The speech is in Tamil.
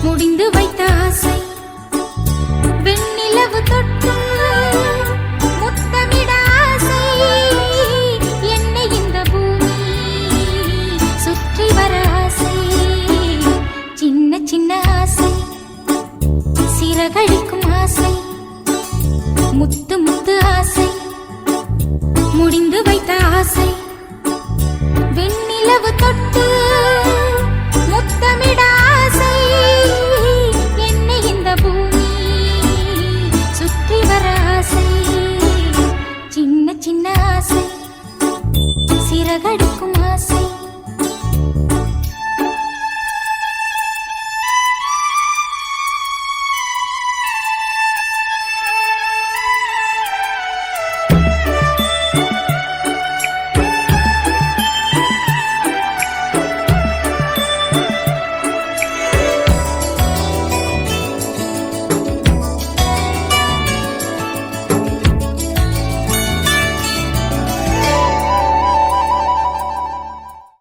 முடிந்து வைத்த ஆசை வெண்ணிலவு தொட்டு முத்தமிட ஆசை என்னை இந்த பூமி சுற்றி வர ஆசை சின்ன சின்ன ஆசை சிறகடிக்கும் ஆசை முத்து முத்து ஆசை முடிந்து வைத்த ஆசை வெண்ணிலவு தொட்டு முத்தமிட ஆசை என்னை இந்த பூமி சுற்றி வர ஆசை சின்ன சின்ன ஆசை சிறகடிக்கும் ஆசை